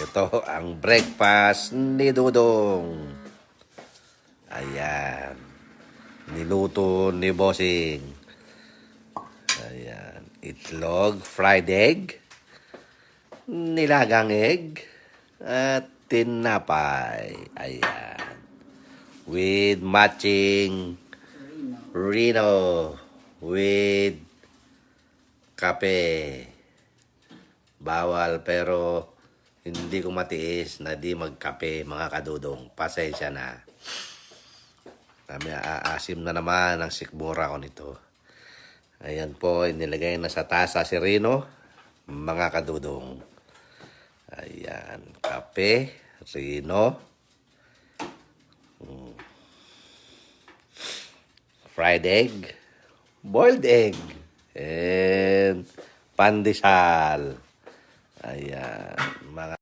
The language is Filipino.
Ito ang breakfast ni Dudong. Ayan. Niluto ni Bossing. Ayan. Itlog, fried egg, nilagang egg, at tinapay. Ayan. With matching Rino. With kape. Bawal pero hindi ko matiis na di magkape mga kadudong. Pasensya na. Kami aasim na naman ang sikmura ko nito. Ayan po, inilagay na sa tasa si Rino. Mga kadudong. Ayan, kape, Rino. Fried egg. Boiled egg. And pandesal. Ayan, mga